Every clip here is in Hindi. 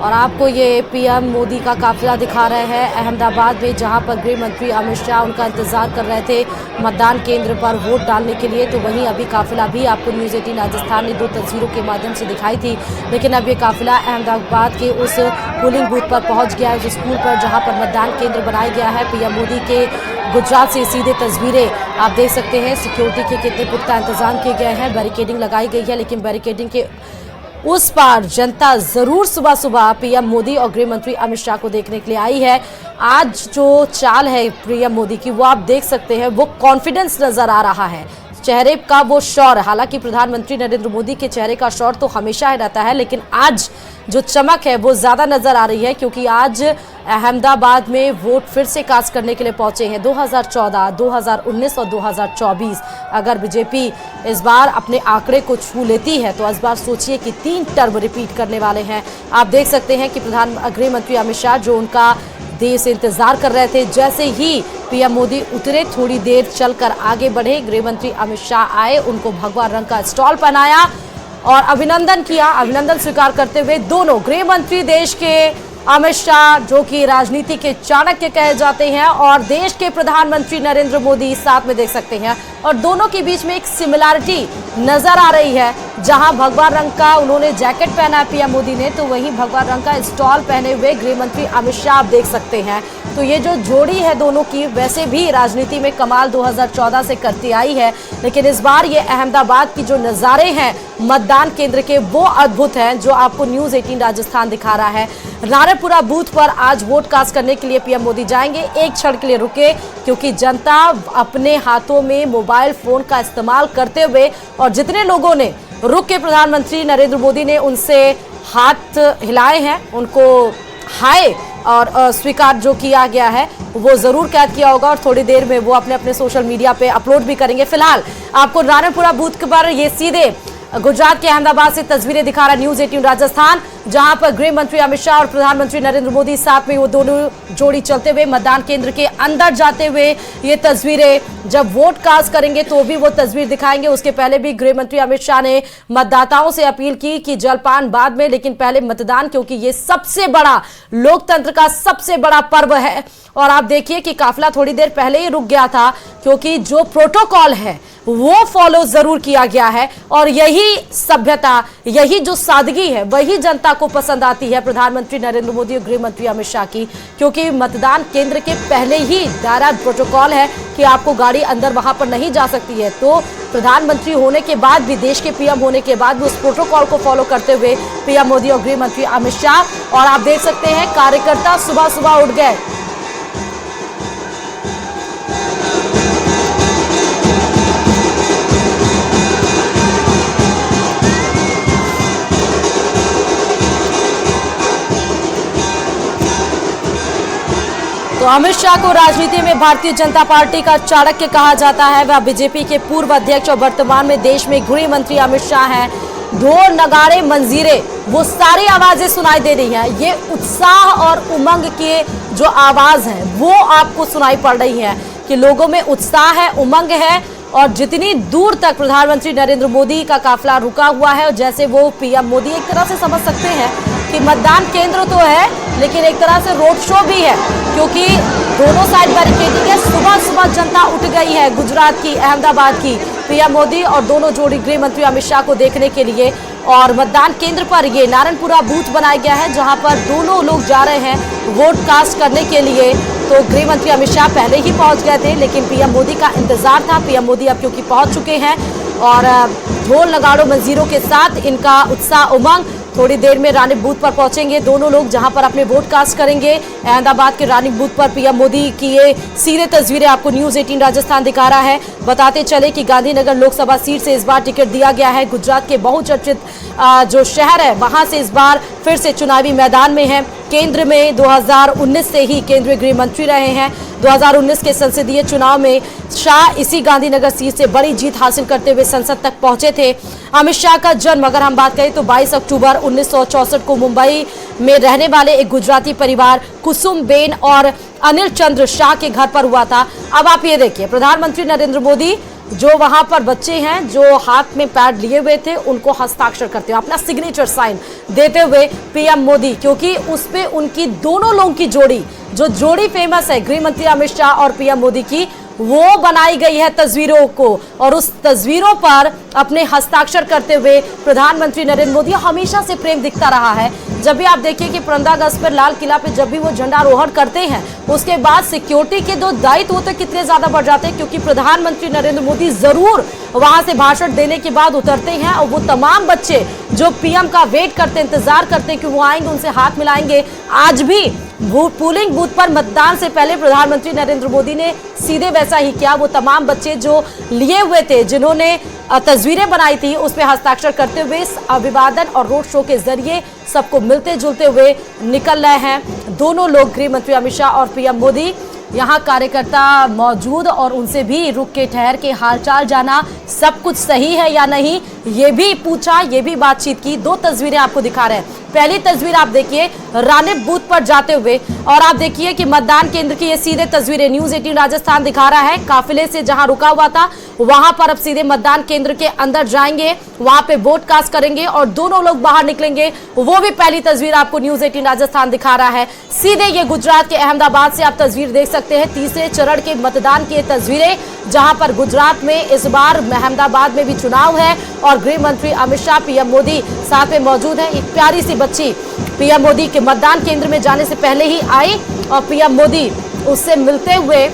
और आपको ये पीएम मोदी का काफिला दिखा रहे हैं अहमदाबाद में, जहां पर गृह मंत्री अमित शाह उनका इंतजार कर रहे थे मतदान केंद्र पर वोट डालने के लिए। तो वहीं अभी काफिला भी आपको न्यूज़ 18 राजस्थान ने 2 तस्वीरों के माध्यम से दिखाई थी, लेकिन अब ये काफिला अहमदाबाद के उस पोलिंग बूथ पर पहुंच गया है, उस स्कूल पर जहां पर मतदान केंद्र बनाया गया है। पीएम मोदी के गुजरात से सीधे तस्वीरें आप देख सकते हैं। सिक्योरिटी के कितने पुख्ता इंतजाम किए गए हैं, बैरिकेडिंग लगाई गई है, लेकिन बैरिकेडिंग के उस पार जनता जरूर सुबह सुबह पीएम मोदी और गृह मंत्री अमित शाह को देखने के लिए आई है। आज जो चाल है पीएम मोदी की, वो आप देख सकते हैं, वो कॉन्फिडेंस नजर आ रहा है, चेहरे का वो शौर। हालांकि प्रधानमंत्री नरेंद्र मोदी के चेहरे का शौर तो हमेशा ही रहता है, लेकिन आज जो चमक है वो ज्यादा नजर आ रही है, क्योंकि आज अहमदाबाद में वोट फिर से कास्ट करने के लिए पहुंचे हैं। 2014, 2019 और 2024 अगर बीजेपी इस बार अपने आंकड़े को छू लेती है तो इस बार सोचिए कि 3 टर्म रिपीट करने वाले हैं। आप देख सकते हैं कि गृह मंत्री अमित शाह जो उनका देर से इंतजार कर रहे थे, जैसे ही पीएम मोदी उतरे थोड़ी देर चलकर आगे बढ़े, गृह मंत्री अमित शाह आए, उनको भगवा रंग का स्टॉल पहनाया और अभिनंदन किया। अभिनंदन स्वीकार करते हुए दोनों गृह मंत्री देश के अमित शाह जो कि राजनीति के चाणक्य कहे जाते हैं और देश के प्रधानमंत्री नरेंद्र मोदी साथ में देख सकते हैं, और दोनों के बीच में एक सिमिलैरिटी नजर आ रही है। जहां भगवा रंग का उन्होंने जैकेट पहना है पीएम मोदी ने, तो वहीं भगवा रंग का स्टॉल पहने हुए गृह मंत्री अमित शाह आप देख सकते हैं। तो ये जो जोड़ी है दोनों की, वैसे भी राजनीति में कमाल 2014 से करती आई है, लेकिन इस बार ये अहमदाबाद की जो नज़ारे हैं मतदान केंद्र के, वो अद्भुत हैं, जो आपको न्यूज़ 18 राजस्थान दिखा रहा है। नारायणपुरा बूथ पर आज वोट कास्ट करने के लिए पीएम मोदी जाएंगे। एक क्षण के लिए रुके, क्योंकि जनता अपने हाथों में मोबाइल फोन का इस्तेमाल करते हुए, और जितने लोगों ने रुक के प्रधानमंत्री नरेंद्र मोदी ने उनसे हाथ हिलाए हैं, उनको हाय और स्वीकार जो किया गया है वो जरूर कैद किया होगा, और थोड़ी देर में वो अपने अपने सोशल मीडिया पे अपलोड भी करेंगे। फिलहाल आपको नारायणपुरा बूथ पर ये सीधे गुजरात के अहमदाबाद से तस्वीरें दिखा रहा न्यूज़ 18 राजस्थान, जहां पर गृह मंत्री अमित शाह और प्रधानमंत्री नरेंद्र मोदी साथ में वो दोनों जोड़ी चलते हुए मतदान केंद्र के अंदर जाते हुए ये तस्वीरें, जब वोट कास्ट करेंगे तो भी वो तस्वीर दिखाएंगे। उसके पहले भी गृह मंत्री अमित शाह ने मतदाताओं से अपील की कि जलपान बाद में, लेकिन पहले मतदान, क्योंकि ये सबसे बड़ा लोकतंत्र का सबसे बड़ा पर्व है। और आप देखिए कि काफिला थोड़ी देर पहले ही रुक गया था, क्योंकि जो प्रोटोकॉल है वो फॉलो जरूर किया गया है, और यही सभ्यता, यही जो सादगी है, वही जनता को पसंद आती है प्रधानमंत्री नरेंद्र मोदी और गृह मंत्री अमित शाह की। क्योंकि मतदान केंद्र के पहले ही दायरा प्रोटोकॉल है कि आपको गाड़ी अंदर वहां पर नहीं जा सकती है। तो प्रधानमंत्री होने के बाद भी, देश के पीएम होने के बाद भी उस प्रोटोकॉल को फॉलो करते हुए पीएम मोदी और गृह मंत्री अमित शाह, और आप देख सकते हैं कार्यकर्ता सुबह सुबह उठ गए। तो अमित शाह को राजनीति में भारतीय जनता पार्टी का चाणक्य कहा जाता है। वह बीजेपी के पूर्व अध्यक्ष और वर्तमान में देश में गृह मंत्री अमित शाह हैं। ढोल, नगाड़े, मंजीरे, वो सारी आवाजें सुनाई दे रही हैं। ये उत्साह और उमंग की जो आवाज है वो आपको सुनाई पड़ रही है कि लोगों में उत्साह है, उमंग है, और जितनी दूर तक प्रधानमंत्री नरेंद्र मोदी का काफिला रुका हुआ है, और जैसे वो पीएम मोदी, एक तरह से समझ सकते हैं कि मतदान केंद्र तो है, लेकिन एक तरह से रोड शो भी है, क्योंकि दोनों साइड बैरिकेडिंग है। सुबह सुबह जनता उठ गई है गुजरात की, अहमदाबाद की, पीएम मोदी और दोनों जोड़ी गृह मंत्री अमित शाह को देखने के लिए। और मतदान केंद्र पर ये नारायणपुरा बूथ बनाया गया है, जहां पर दोनों लोग जा रहे हैं वोट कास्ट करने के लिए। तो गृह मंत्री अमित शाह पहले ही पहुंच गए थे, लेकिन पीएम मोदी का इंतजार था। पीएम मोदी अब क्योंकि पहुंच चुके हैं, और ढोल, नगाड़ों, मंजीरों के साथ इनका उत्साह, उमंग, थोड़ी देर में रानी बूथ पर पहुंचेंगे दोनों लोग, जहां पर अपने वोट कास्ट करेंगे। अहमदाबाद के रानी बूथ पर पीएम मोदी की ये सीधे तस्वीरें आपको न्यूज़ 18 राजस्थान दिखा रहा है। बताते चले कि गांधीनगर लोकसभा सीट से इस बार टिकट दिया गया है। गुजरात के बहुचर्चित जो शहर है, वहां से इस बार फिर से चुनावी मैदान में है। केंद्र में 2019 से ही केंद्रीय गृह मंत्री रहे हैं। 2019 के संसदीय चुनाव में शाह इसी गांधीनगर सीट से बड़ी जीत हासिल करते हुए संसद तक पहुंचे थे। अमित शाह का जन्म अगर हम बात करें तो 22 अक्टूबर 1964 को मुंबई में रहने वाले एक गुजराती परिवार कुसुम बेन और अनिल चंद्र शाह के घर पर हुआ था। अब आप ये देखिए, प्रधानमंत्री नरेंद्र मोदी जो वहां पर बच्चे हैं जो हाथ में पैड लिए हुए थे उनको हस्ताक्षर करते हुए अपना सिग्नेचर साइन देते हुए पीएम मोदी, क्योंकि उस पे उनकी दोनों लोगों की जोड़ी, जो जोड़ी फेमस है गृह मंत्री अमित शाह और पीएम मोदी की, वो बनाई गई है तस्वीरों को, और उस तस्वीरों पर अपने हस्ताक्षर करते हुए प्रधानमंत्री नरेंद्र मोदी हमेशा से प्रेम दिखता रहा है। जब भी आप देखिए कि 15 अगस्त पर लाल किला पे जब भी वो झंडारोहण करते हैं उसके बाद सिक्योरिटी के दो दायित्व तो कितने ज्यादा बढ़ जाते हैं, क्योंकि प्रधानमंत्री नरेंद्र मोदी जरूर वहां से भाषण देने के बाद उतरते हैं और वो तमाम बच्चे जो पीएम का वेट करते हैं, इंतजार करते हैं कि वो आएंगे, उनसे हाथ मिलाएंगे। आज भी पोलिंग बूथ पर मतदान से पहले प्रधानमंत्री नरेंद्र मोदी ने सीधे वैसा ही किया। वो तमाम बच्चे जो लिए हुए थे, जिन्होंने तस्वीरें बनाई थी, उस पर हस्ताक्षर करते हुए इस अभिवादन और रोड शो के जरिए सबको मिलते जुलते हुए निकल रहे हैं दोनों लोग, गृह मंत्री अमित शाह और पीएम मोदी। यहाँ कार्यकर्ता मौजूद और उनसे भी रुक के ठहर के हालचाल जाना, सब कुछ सही है या नहीं ये भी पूछा, ये भी बातचीत की। दो तस्वीरें आपको दिखा रहे हैं। पहली तस्वीर आप देखिए रानिप बूथ पर जाते हुए, और आप देखिए कि मतदान केंद्र की ये सीधे तस्वीरें न्यूज़ 18 राजस्थान दिखा रहा है। काफिले से जहां रुका हुआ था वहां पर अब सीधे मतदान केंद्र के अंदर जाएंगे, वहां पे वोट कास्ट करेंगे और दोनों लोग बाहर निकलेंगे। वो भी पहली तस्वीर आपको न्यूज़ 18 राजस्थान दिखा रहा है। सीधे ये गुजरात के अहमदाबाद से आप तस्वीर देख सकते हैं, तीसरे चरण के मतदान की तस्वीरें, जहां पर गुजरात में इस बार अहमदाबाद में भी चुनाव है और गृह मंत्री अमित शाह, पीएम मोदी साथ में मौजूद हैं। एक प्यारी सी बच्ची पीएम मोदी के मतदान केंद्र में जाने से पहले ही आई और पीएम मोदी उससे मिलते हुए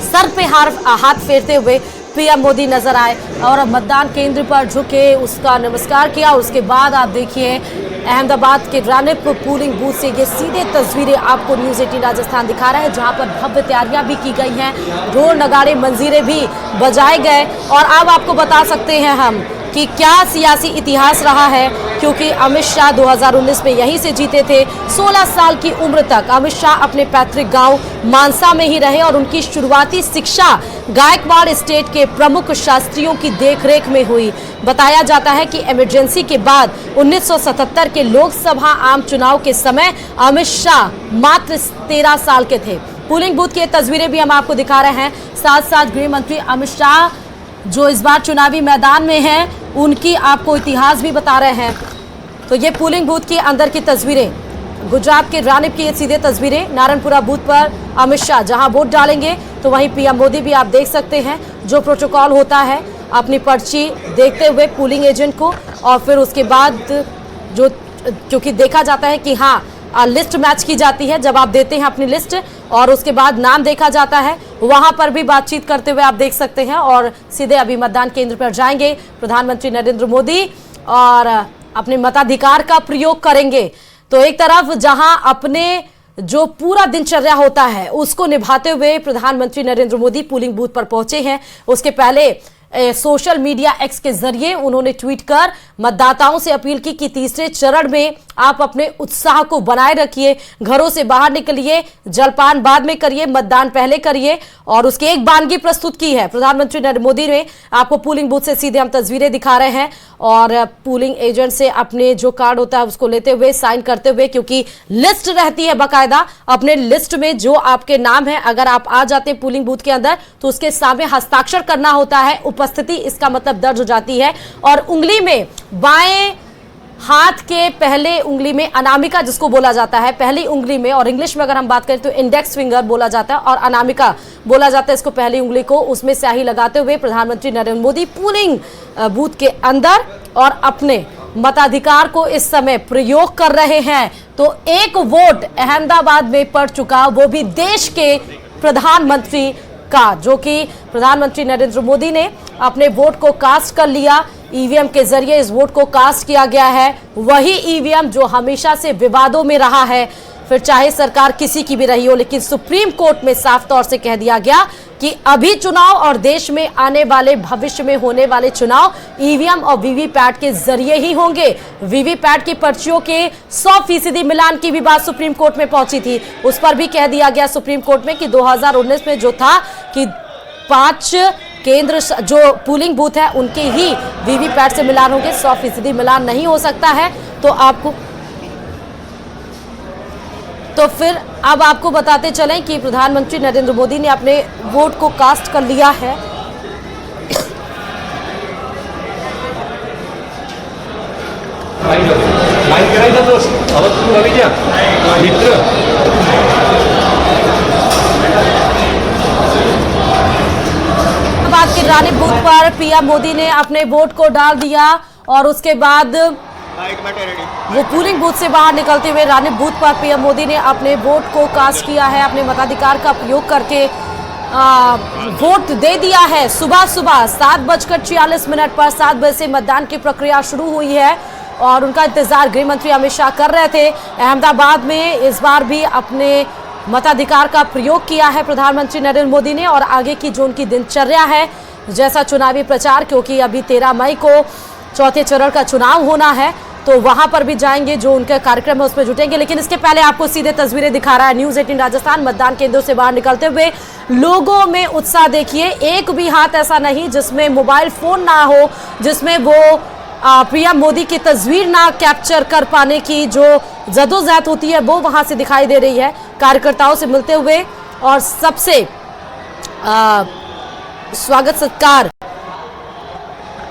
सर पे हाथ फेरते हुए पीएम मोदी नजर आए और मतदान केंद्र पर झुके, उसका नमस्कार किया। और उसके बाद आप देखिए अहमदाबाद के रानिप पोलिंग बूथ से ये सीधे तस्वीरें आपको न्यूज़ 18 राजस्थान दिखा रहा है, जहां पर भव्य तैयारियां भी की गई हैं, ढोल नगाड़े मंजीरे भी बजाए गए। और अब आपको बता सकते हैं हम कि क्या सियासी इतिहास रहा है, क्योंकि अमित शाह 2019 में यहीं से जीते थे। 16 साल की उम्र तक अमित शाह अपने पैतृक गांव मानसा में ही रहे और उनकी शुरुआती शिक्षा गायकवाड़ स्टेट के प्रमुख शास्त्रियों की देखरेख में हुई। बताया जाता है कि इमरजेंसी के बाद 1977 के लोकसभा आम चुनाव के समय अमित शाह मात्र 13 साल के थे। पोलिंग बूथ की तस्वीरें भी हम आपको दिखा रहे हैं। साथ साथ गृह मंत्री अमित शाह जो इस बार चुनावी मैदान में हैं, उनकी आपको इतिहास भी बता रहे हैं। तो ये पोलिंग बूथ के अंदर की तस्वीरें, गुजरात के रानिप की ये सीधे तस्वीरें, नारायणपुरा बूथ पर अमित शाह जहां वोट डालेंगे तो वहीं पीएम मोदी भी आप देख सकते हैं। जो प्रोटोकॉल होता है, अपनी पर्ची देखते हुए पोलिंग एजेंट को, और फिर उसके बाद जो, क्योंकि देखा जाता है कि हाँ लिस्ट मैच की जाती है जब आप देते हैं अपनी लिस्ट, और उसके बाद नाम देखा जाता है, वहां पर भी बातचीत करते हुए आप देख सकते हैं। और सीधे अभी मतदान केंद्र पर जाएंगे प्रधानमंत्री नरेंद्र मोदी और अपने मताधिकार का प्रयोग करेंगे। तो एक तरफ जहां अपने जो पूरा दिनचर्या होता है उसको निभाते हुए प्रधानमंत्री नरेंद्र मोदी पोलिंग बूथ पर पहुंचे हैं। उसके पहले सोशल मीडिया एक्स के जरिए उन्होंने ट्वीट कर मतदाताओं से अपील की कि तीसरे चरण में आप अपने उत्साह को बनाए रखिए, घरों से बाहर निकलिए, जलपान बाद में करिए, मतदान पहले करिए। और उसकी एक वानगी प्रस्तुत की है प्रधानमंत्री नरेंद्र मोदी ने। आपको पोलिंग बूथ से सीधे हम तस्वीरें दिखा रहे हैं और पोलिंग एजेंट से अपने जो कार्ड होता है उसको लेते हुए, साइन करते हुए, क्योंकि लिस्ट रहती है बाकायदा, अपने लिस्ट में जो आपके नाम है, अगर आप आ जाते हैं पोलिंग बूथ के अंदर तो उसके सामने हस्ताक्षर करना होता है, उपस्थिति इसका मतलब दर्ज हो जाती है। और उंगली में, बाएं हाथ के पहले उंगली में अनामिका जिसको बोला जाता है, पहली उंगली में, और इंग्लिश में अगर हम बात करें तो इंडेक्स फिंगर बोला जाता है और अनामिका बोला जाता है इसको, पहली उंगली को, उसमें स्याही लगाते हुए प्रधानमंत्री नरेंद्र मोदी पोलिंग बूथ के अंदर और अपने मताधिकार को इस समय प्रयोग कर रहे हैं। तो एक वोट अहमदाबाद में पड़ चुका, वो भी देश के प्रधानमंत्री का, जो कि प्रधानमंत्री नरेंद्र मोदी ने अपने वोट को कास्ट कर लिया। ईवीएम के जरिए इस वोट को कास्ट किया गया है, वही ईवीएम जो हमेशा से विवादों में रहा है, फिर चाहे सरकार किसी की भी रही हो। लेकिन सुप्रीम कोर्ट में साफ तौर से कह दिया गया कि अभी चुनाव और देश में आने वाले भविष्य में होने वाले चुनाव ईवीएम और वीवीपैट के जरिए ही होंगे। वीवीपैट की पर्चियों के 100% मिलान की भी बात सुप्रीम कोर्ट में पहुंची थी, उस पर भी कह दिया गया सुप्रीम कोर्ट में कि 2019 में जो था कि 5 केंद्र जो पोलिंग बूथ है उनके ही वीवीपैट से मिलान होंगे, 100% मिलान नहीं हो सकता है। तो फिर अब आपको बताते चलें कि प्रधानमंत्री नरेंद्र मोदी ने अपने वोट को कास्ट कर लिया है लाईन करायचा दोस्त आवाज तू हवी द्या मित्र बात के रानी बूथ पर पीएम मोदी ने अपने वोट को डाल दिया और उसके बाद वो पोलिंग बूथ से बाहर निकलते हुए रानी बूथ पर पीएम मोदी ने अपने वोट को कास्ट किया है, अपने मताधिकार का प्रयोग करके वोट दे दिया है। सुबह सुबह 7:46 पर 7 बजे से मतदान की प्रक्रिया शुरू हुई है और उनका इंतजार गृह मंत्री अमित शाह कर रहे थे। अहमदाबाद में इस बार भी अपने मताधिकार का प्रयोग किया है प्रधानमंत्री नरेंद्र मोदी ने और आगे की जो उनकी दिनचर्या है जैसा चुनावी प्रचार, क्योंकि अभी 13 मई को चौथे चरण का चुनाव होना है तो वहां पर भी जाएंगे, जो उनका कार्यक्रम है उसमें जुटेंगे। लेकिन इसके पहले आपको सीधे तस्वीरें दिखा रहा है न्यूज़ 18 राजस्थान। मतदान केंद्रों से बाहर निकलते हुए लोगों में उत्साह देखिए, एक भी हाथ ऐसा नहीं जिसमें मोबाइल फोन ना हो, जिसमें वो पीएम मोदी की तस्वीर ना कैप्चर कर पाने की जो जदोजहद होती है वो वहां से दिखाई दे रही है। कार्यकर्ताओं से मिलते हुए और सबसे स्वागत सत्कार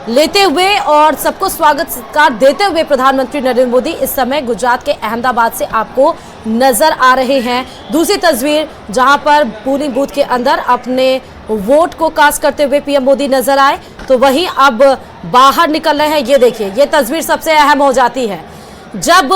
लेते हुए और सबको स्वागत सत्कार देते हुए प्रधानमंत्री नरेंद्र मोदी इस समय गुजरात के अहमदाबाद से आपको नजर आ रहे हैं। दूसरी तस्वीर जहां पर पोलिंग बूथ के अंदर अपने वोट को कास्ट करते हुए पीएम मोदी नजर आए, तो वहीं अब बाहर निकल रहे हैं। ये देखिए, ये तस्वीर सबसे अहम हो जाती है जब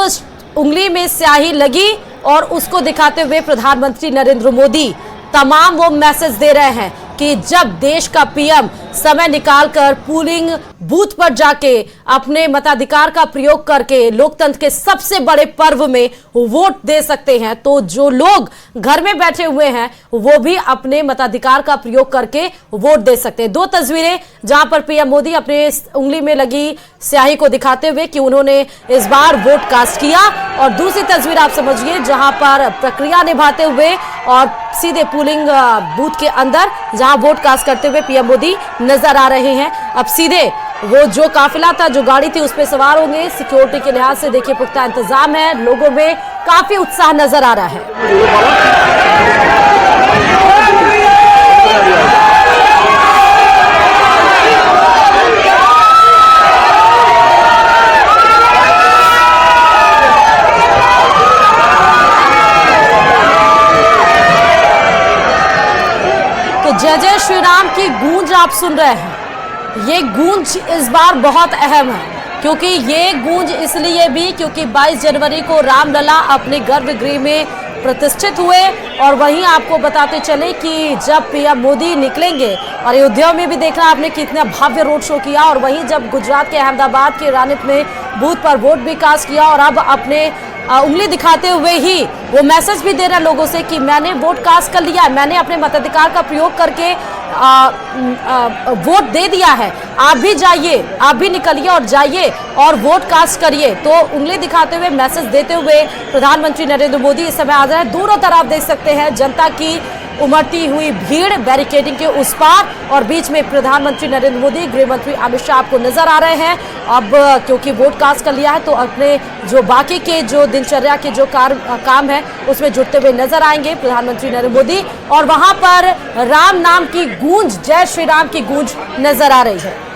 उंगली में स्याही लगी और उसको दिखाते हुए प्रधानमंत्री नरेंद्र मोदी तमाम वो मैसेज दे रहे हैं कि जब देश का पीएम समय निकालकर पोलिंग बूथ पर जाके अपने मताधिकार का प्रयोग करके लोकतंत्र के सबसे बड़े पर्व में वोट दे सकते हैं, तो जो लोग घर में बैठे हुए हैं वो भी अपने मताधिकार का प्रयोग करके वोट दे सकते हैं। दो तस्वीरें जहां पर पीएम मोदी अपने उंगली में लगी स्याही को दिखाते हुए कि उन्होंने इस बार वोट कास्ट किया, और दूसरी तस्वीर आप समझिए जहां पर प्रक्रिया निभाते हुए और सीधे पोलिंग बूथ के अंदर जहां वोट कास्ट करते हुए पीएम मोदी नजर आ रहे हैं। अब सीधे वो जो काफिला था, जो गाड़ी थी, उस पर सवार होंगे। सिक्योरिटी के लिहाज से देखिए पुख्ता इंतजाम है, लोगों में काफी उत्साह नजर आ रहा है। जय जय श्री राम की गूंज आप सुन रहे हैं। ये गूंज इस बार बहुत अहम है, क्योंकि ये गूंज इसलिए भी क्योंकि 22 जनवरी को रामलला अपने गर्भगृह में प्रतिष्ठित हुए, और वहीं आपको बताते चले कि जब पीएम मोदी निकलेंगे, और अयोध्या में भी देखना आपने कितना भव्य रोड शो किया, और वहीं जब गुजरात के अहमदाबाद के रानीप में बूथ पर वोट भी कास्ट किया, और अब अपने उंगली दिखाते हुए ही वो मैसेज भी दे रहा है लोगों से कि मैंने वोट कास्ट कर लिया है, मैंने अपने मताधिकार का प्रयोग करके वोट दे दिया है। आप भी जाइए, आप भी निकलिए और जाइए और वोट कास्ट करिए। तो उंगली दिखाते हुए मैसेज देते हुए प्रधानमंत्री नरेंद्र मोदी इस समय आ रहे हैं। दोनों तरफ देख सकते हैं जनता की उमड़ती हुई भीड़, बैरिकेडिंग के उस पार, और बीच में प्रधानमंत्री नरेंद्र मोदी, गृह मंत्री अमित शाह आपको नजर आ रहे हैं। अब क्योंकि वोट कास्ट कर लिया है तो अपने जो बाकी के जो दिनचर्या के जो काम है उसमें जुटते हुए नजर आएंगे प्रधानमंत्री नरेंद्र मोदी, और वहां पर राम नाम की गूंज, जय श्री राम की गूंज नजर आ रही है।